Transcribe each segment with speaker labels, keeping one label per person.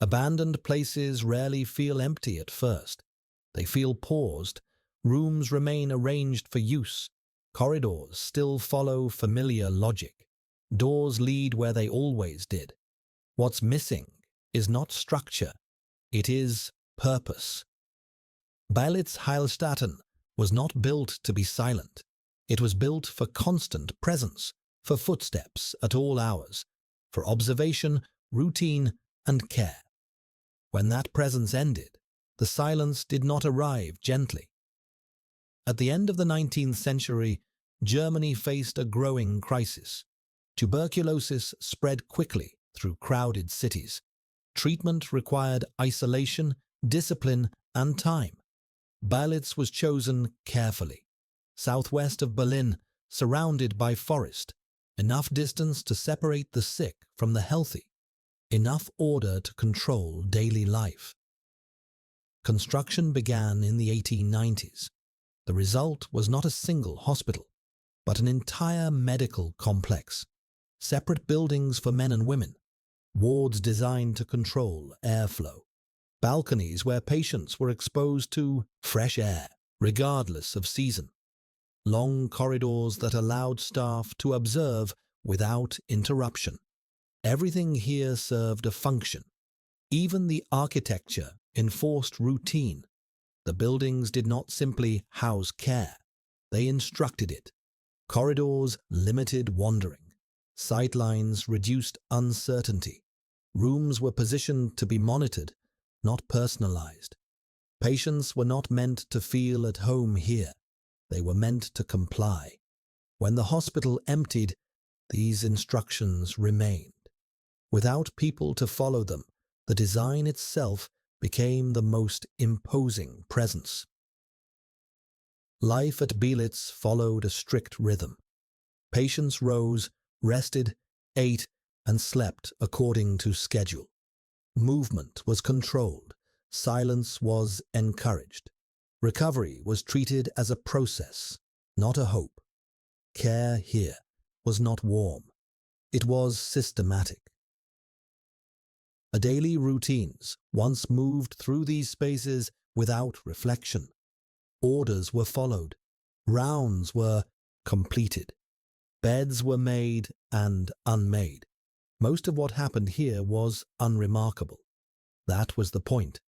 Speaker 1: Abandoned places rarely feel empty at first. They feel paused. Rooms remain arranged for use. Corridors still follow familiar logic. Doors lead where they always did. What's missing is not structure. It is purpose. Beelitz-Heilstatten was not built to be silent. It was built for constant presence, for footsteps at all hours, for observation, routine, and care. When that presence ended, the silence did not arrive gently. At the end of the 19th century, Germany faced a growing crisis. Tuberculosis spread quickly through crowded cities. Treatment required isolation, discipline, and time. Beelitz was chosen carefully. Southwest of Berlin, surrounded by forest, enough distance to separate the sick from the healthy, enough order to control daily life. Construction began in the 1890s. The result was not a single hospital, but an entire medical complex. Separate buildings for men and women, wards designed to control airflow, balconies where patients were exposed to fresh air, regardless of season, long corridors that allowed staff to observe without interruption. Everything here served a function. Even the architecture enforced routine. The buildings did not simply house care. They instructed it. Corridors limited wandering. Sightlines reduced uncertainty. Rooms were positioned to be monitored, not personalized. Patients were not meant to feel at home here. They were meant to comply. When the hospital emptied, these instructions remained. Without people to follow them, the design itself became the most imposing presence. Life at Beelitz followed a strict rhythm. Patients rose, rested, ate, and slept according to schedule. Movement was controlled. Silence was encouraged. Recovery was treated as a process, not a hope. Care here was not warm. It was systematic. Daily routines once moved through these spaces without reflection. Orders were followed. Rounds were completed. Beds were made and unmade. Most of what happened here was unremarkable. That was the point.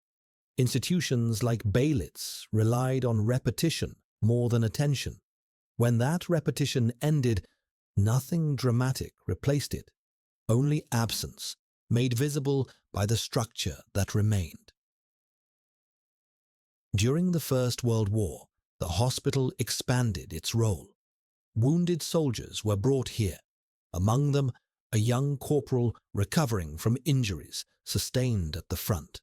Speaker 1: Institutions like Beelitz relied on repetition more than attention. When that repetition ended, nothing dramatic replaced it. Only absence, made visible by the structure that remained. During the First World War, the hospital expanded its role. Wounded soldiers were brought here, among them a young corporal recovering from injuries sustained at the front.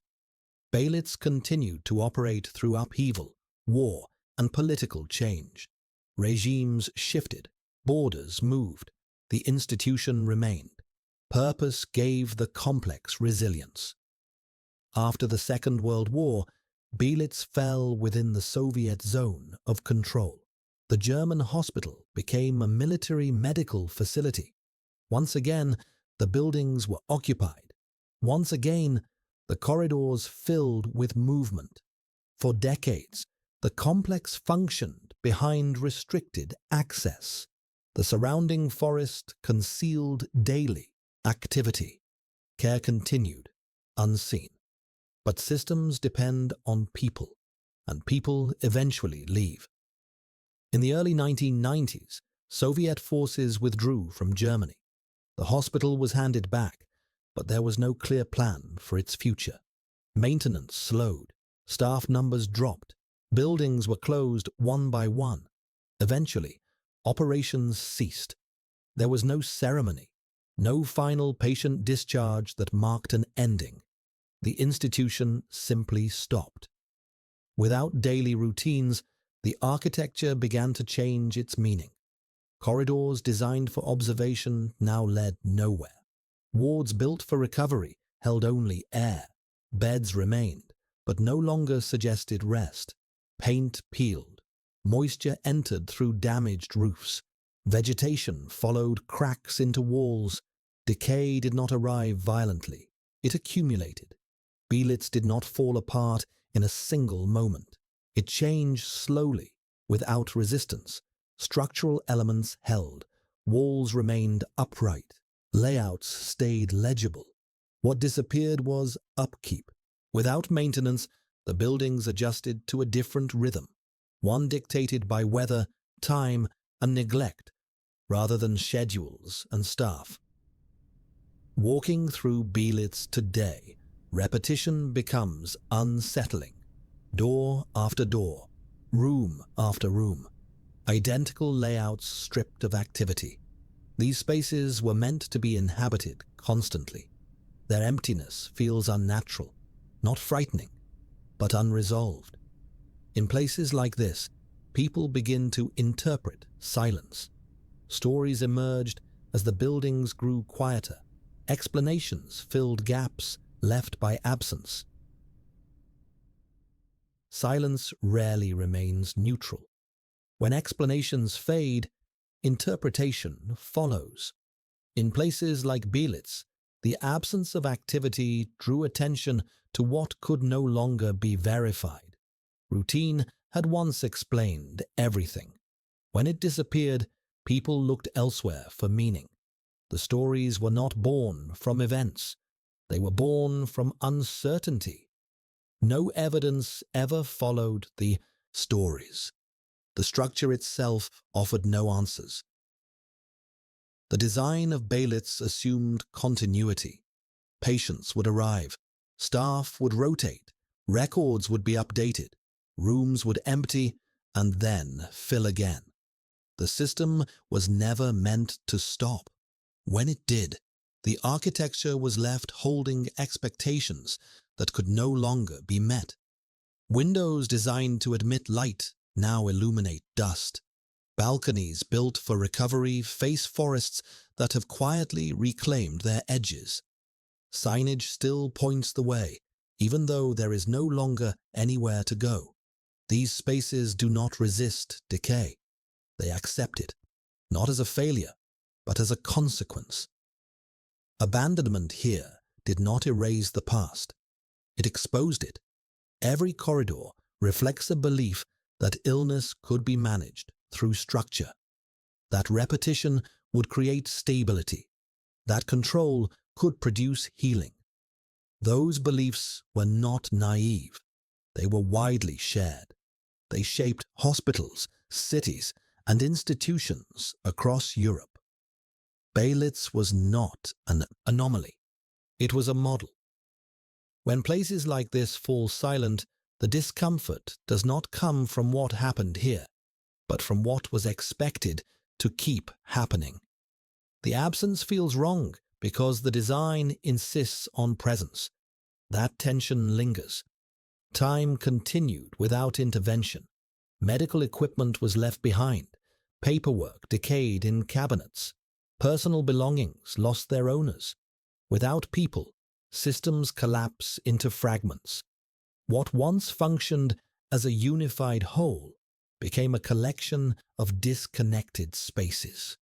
Speaker 1: Beelitz continued to operate through upheaval, war, and political change. Regimes shifted, borders moved, the institution remained. Purpose gave the complex resilience. After the Second World War, Beelitz fell within the Soviet zone of control. The German hospital became a military medical facility. Once again, the buildings were occupied. Once again, the corridors filled with movement. For decades, the complex functioned behind restricted access. The surrounding forest concealed daily activity. Care continued, unseen. But systems depend on people, and people eventually leave. In the early 1990s, Soviet forces withdrew from Germany. The hospital was handed back, but there was no clear plan for its future. Maintenance slowed, staff numbers dropped, buildings were closed one by one. Eventually, operations ceased. There was no ceremony, no final patient discharge that marked an ending. The institution simply stopped. Without daily routines, the architecture began to change its meaning. Corridors designed for observation now led nowhere. Wards built for recovery held only air. Beds remained, but no longer suggested rest. Paint peeled. Moisture entered through damaged roofs. Vegetation followed cracks into walls. Decay did not arrive violently. It accumulated. Beelitz did not fall apart in a single moment. It changed slowly, without resistance. Structural elements held, walls remained upright, layouts stayed legible. What disappeared was upkeep. Without maintenance, the buildings adjusted to a different rhythm, one dictated by weather, time, and neglect, rather than schedules and staff. Walking through Beelitz today, repetition becomes unsettling. Door after door, room after room, identical layouts stripped of activity. These spaces were meant to be inhabited constantly. Their emptiness feels unnatural, not frightening, but unresolved. In places like this, people begin to interpret silence. Stories emerged as the buildings grew quieter. Explanations filled gaps left by absence. Silence rarely remains neutral. When explanations fade, interpretation follows. In places like Beelitz, the absence of activity drew attention to what could no longer be verified. Routine had once explained everything. When it disappeared, people looked elsewhere for meaning. The stories were not born from events. They were born from uncertainty. No evidence ever followed the stories. The structure itself offered no answers. The design of Beelitz assumed continuity. Patients would arrive, staff would rotate, records would be updated, rooms would empty and then fill again. The system was never meant to stop. When it did, the architecture was left holding expectations that could no longer be met. Windows designed to admit light now illuminate dust. Balconies built for recovery face forests that have quietly reclaimed their edges. Signage still points the way, even though there is no longer anywhere to go. These spaces do not resist decay. They accept it, not as a failure, but as a consequence. Abandonment here did not erase the past. It exposed it. Every corridor reflects a belief that illness could be managed through structure, that repetition would create stability, that control could produce healing. Those beliefs were not naive. They were widely shared. They shaped hospitals, cities, and institutions across Europe. Beelitz was not an anomaly. It was a model. When places like this fall silent, the discomfort does not come from what happened here, but from what was expected to keep happening. The absence feels wrong because the design insists on presence. That tension lingers. Time continued without intervention. Medical equipment was left behind. Paperwork decayed in cabinets. Personal belongings lost their owners. Without people, systems collapse into fragments. What once functioned as a unified whole became a collection of disconnected spaces.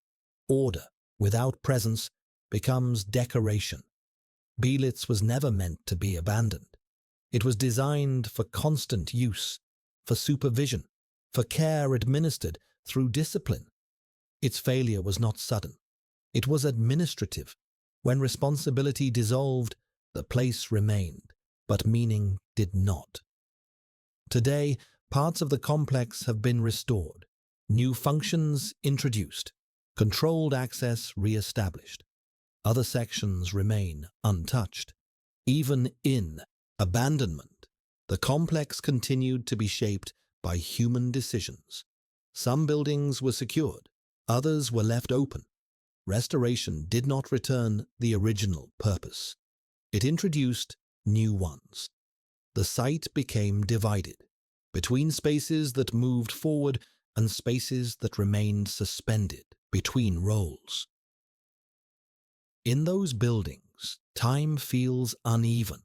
Speaker 1: Order without presence becomes decoration. Beelitz was never meant to be abandoned. It was designed for constant use, for supervision, for care administered through discipline. Its failure was not sudden. It was administrative. When responsibility dissolved, the place remained, but meaning did not. Today, parts of the complex have been restored, new functions introduced, controlled access re-established. Other sections remain untouched. Even in abandonment, the complex continued to be shaped by human decisions. Some buildings were secured, others were left open. Restoration did not return the original purpose. It introduced new ones. The site became divided between spaces that moved forward and spaces that remained suspended between roles. In those buildings, time feels uneven,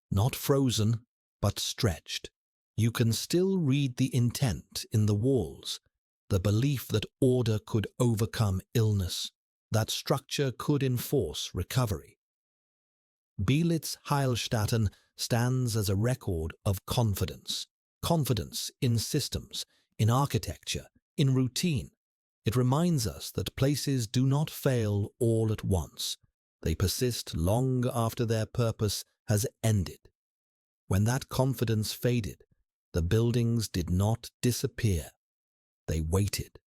Speaker 1: not frozen, but stretched. You can still read the intent in the walls, the belief that order could overcome illness, that structure could enforce recovery. Beelitz-Heilstatten stands as a record of confidence. Confidence in systems, in architecture, in routine. It reminds us that places do not fail all at once. They persist long after their purpose has ended. When that confidence faded, the buildings did not disappear. They waited.